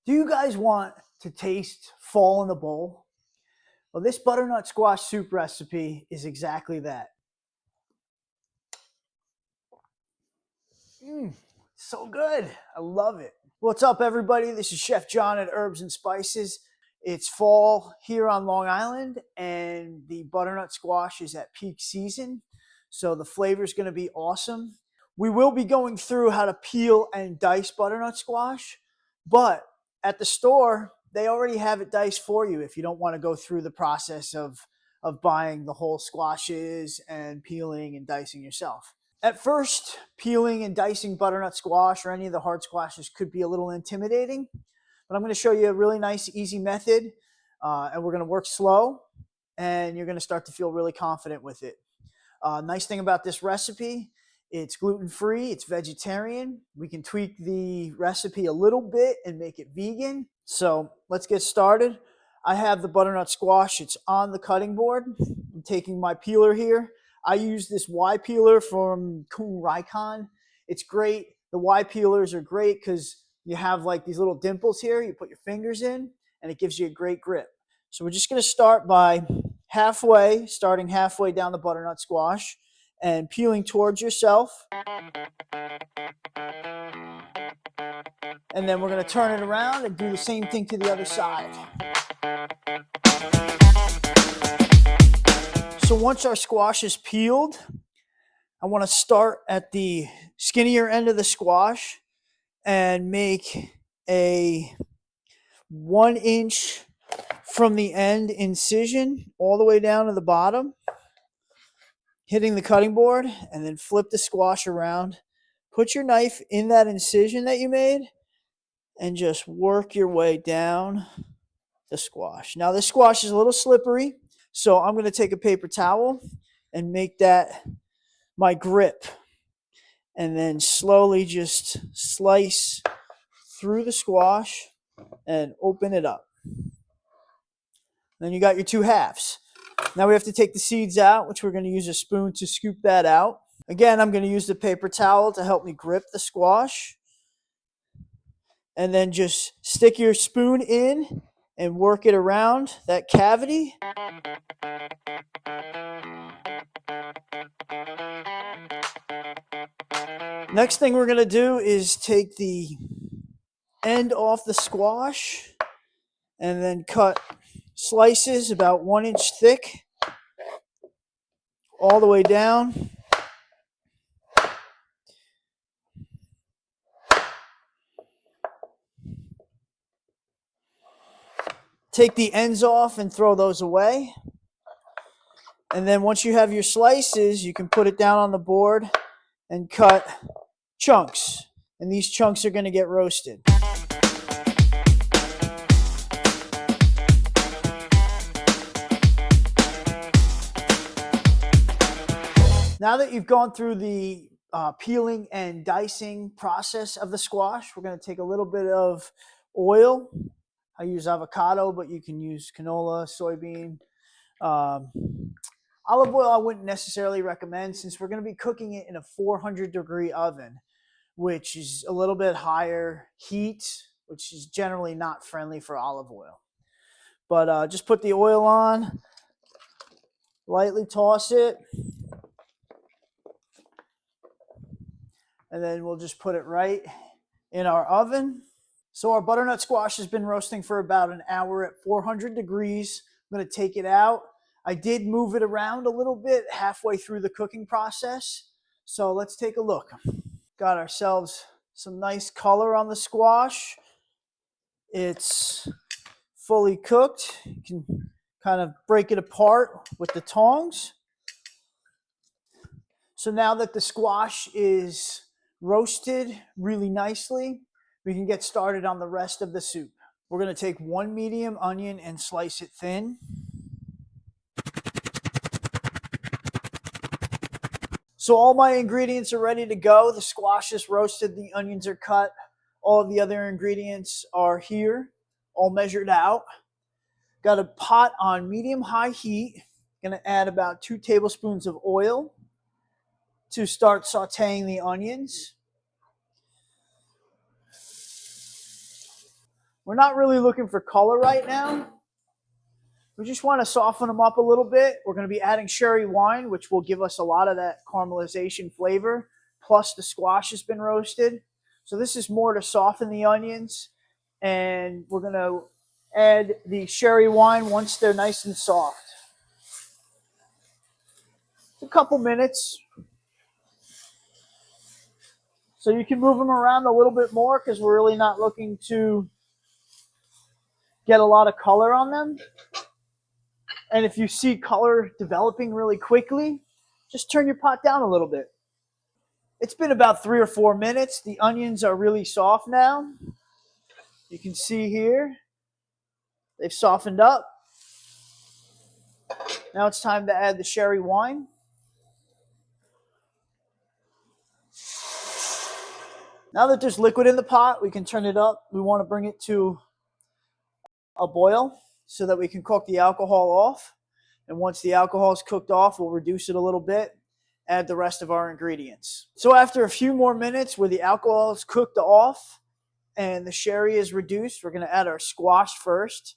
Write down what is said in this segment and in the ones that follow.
Do you guys want to taste fall in the bowl? Well, this butternut squash soup recipe is exactly that. So good. I love it. What's up, everybody? This is Chef John at Urbs and Spices. It's fall here on Long Island, and the butternut squash is at peak season. So the flavor is going to be awesome. We will be going through how to peel and dice butternut squash, but at the store, they already have it diced for you if you don't want to go through the process of buying the whole squashes and peeling and dicing yourself. At first, peeling and dicing butternut squash or any of the hard squashes could be a little intimidating, but I'm going to show you a really nice, easy method, and we're going to work slow, and you're going to start to feel really confident with it. Nice thing about this recipe, it's gluten-free, it's vegetarian. We can tweak the recipe a little bit and make it vegan. So let's get started. I have the butternut squash. It's on the cutting board. I'm taking my peeler here. I use this Y peeler from Kuhn Rikon. It's great. The Y peelers are great because you have like these little dimples here. You put your fingers in and it gives you a great grip. So we're just going to start by starting halfway down the butternut squash and peeling towards yourself. And then we're going to turn it around and do the same thing to the other side. So once our squash is peeled, I want to start at the skinnier end of the squash and make a 1 inch from the end incision all the way down to the bottom, hitting the cutting board, and then flip the squash around. Put your knife in that incision that you made and just work your way down the squash. Now this squash is a little slippery, so I'm going to take a paper towel and make that my grip, and then slowly just slice through the squash and open it up. Then you got your two halves. Now we have to take the seeds out, which we're going to use a spoon to scoop that out. Again, I'm going to use the paper towel to help me grip the squash. And then just stick your spoon in and work it around that cavity. Next thing we're going to do is take the end off the squash and then cut slices about 1 inch thick all the way down. Take the ends off and throw those away. And then once you have your slices, you can put it down on the board and cut chunks. And these chunks are going to get roasted. Now that you've gone through the peeling and dicing process of the squash, we're going to take a little bit of oil. I use avocado, but you can use canola, soybean. Olive oil I wouldn't necessarily recommend since we're going to be cooking it in a 400-degree oven, which is a little bit higher heat, which is generally not friendly for olive oil. But just put the oil on, lightly toss it, and then we'll just put it right in our oven. So our butternut squash has been roasting for about an hour at 400 degrees. I'm going to take it out. I did move it around a little bit halfway through the cooking process. So let's take a look. Got ourselves some nice color on the squash. It's fully cooked. You can kind of break it apart with the tongs. So now that the squash is roasted really nicely, we can get started on the rest of the soup. We're going to take 1 medium onion and slice it thin. So all my ingredients are ready to go. The squash is roasted, the onions are cut. All of the other ingredients are here, all measured out. Got a pot on medium-high heat. Going to add about 2 tablespoons of oil to start sauteing the onions. We're not really looking for color right now. We just want to soften them up a little bit. We're going to be adding sherry wine, which will give us a lot of that caramelization flavor. Plus the squash has been roasted. So this is more to soften the onions. And we're going to add the sherry wine once they're nice and soft. It's a couple minutes. So you can move them around a little bit more because we're really not looking to get a lot of color on them. And if you see color developing really quickly, just turn your pot down a little bit. It's been about 3 or 4 minutes. The onions are really soft now. You can see here, they've softened up. Now it's time to add the sherry wine. Now that there's liquid in the pot, we can turn it up. We want to bring it to a boil so that we can cook the alcohol off. And once the alcohol is cooked off, we'll reduce it a little bit, add the rest of our ingredients. So after a few more minutes where the alcohol is cooked off and the sherry is reduced, we're going to add our squash first.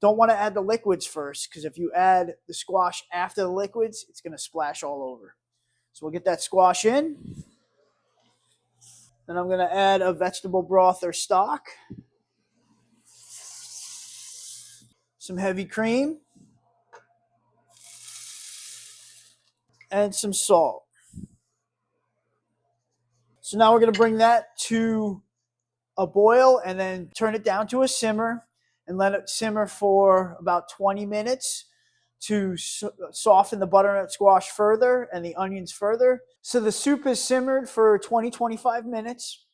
Don't want to add the liquids first because if you add the squash after the liquids, it's going to splash all over. So we'll get that squash in. Then I'm going to add a vegetable broth or stock, some heavy cream, and some salt. So now we're going to bring that to a boil and then turn it down to a simmer and let it simmer for about 20 minutes to soften the butternut squash further and the onions further. So the soup is simmered for 20-25 minutes.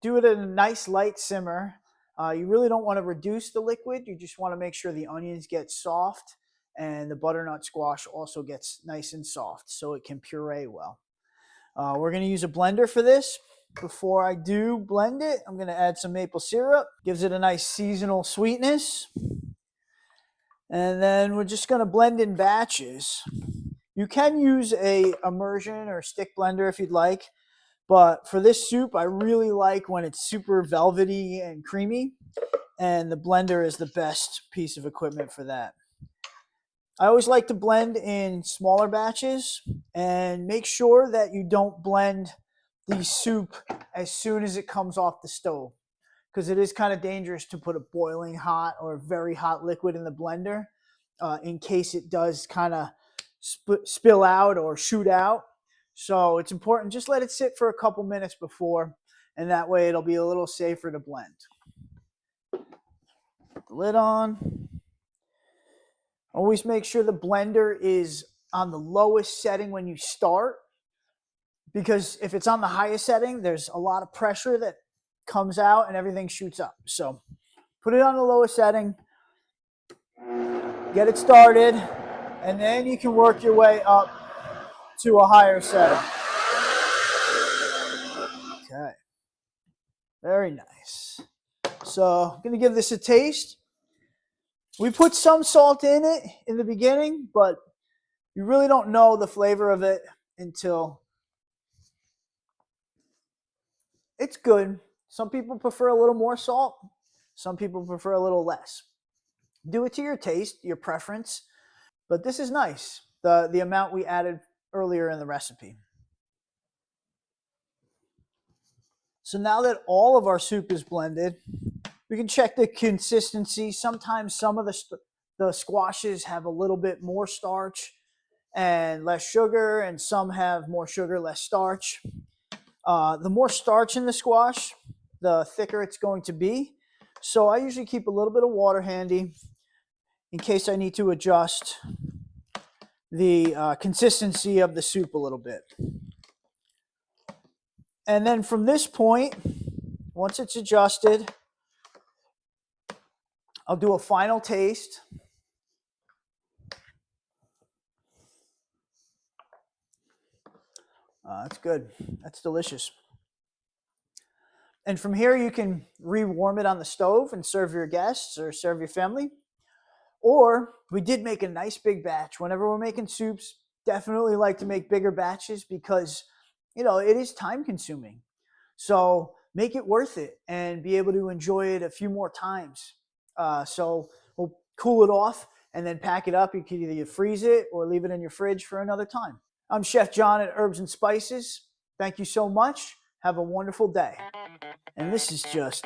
Do it at a nice light simmer. You really don't want to reduce the liquid. You just want to make sure the onions get soft and the butternut squash also gets nice and soft so it can puree well. We're going to use a blender for this. Before I do blend it, I'm going to add some maple syrup. Gives it a nice seasonal sweetness. And then we're just going to blend in batches. You can use a immersion or stick blender if you'd like. But for this soup, I really like when it's super velvety and creamy. And the blender is the best piece of equipment for that. I always like to blend in smaller batches and make sure that you don't blend the soup as soon as it comes off the stove, because it is kind of dangerous to put a boiling hot or very hot liquid in the blender in case it does kind of spill out or shoot out. So it's important, just let it sit for a couple minutes before, and that way it'll be a little safer to blend. Put the lid on. Always make sure the blender is on the lowest setting when you start, because if it's on the highest setting, there's a lot of pressure that comes out and everything shoots up. So put it on the lowest setting, get it started, and then you can work your way up to a higher setting. Okay, very nice. So I'm going to give this a taste. We put some salt in it in the beginning, but you really don't know the flavor of it until it's good. Some people prefer a little more salt. Some people prefer a little less. Do it to your taste, your preference. But this is nice, the amount we added earlier in the recipe. So now that all of our soup is blended, we can check the consistency. Sometimes some of the squashes have a little bit more starch and less sugar, and some have more sugar, less starch. The more starch in the squash, the thicker it's going to be. So I usually keep a little bit of water handy in case I need to adjust the consistency of the soup a little bit. And then from this point, once it's adjusted, I'll do a final taste. That's good. That's delicious. And from here, you can rewarm it on the stove and serve your guests or serve your family. Or we did make a nice big batch. Whenever we're making soups, definitely like to make bigger batches because, it is time consuming. So make it worth it and be able to enjoy it a few more times. So we'll cool it off and then pack it up. You can either freeze it or leave it in your fridge for another time. I'm Chef John at Urbs and Spices. Thank you so much. Have a wonderful day. And this is just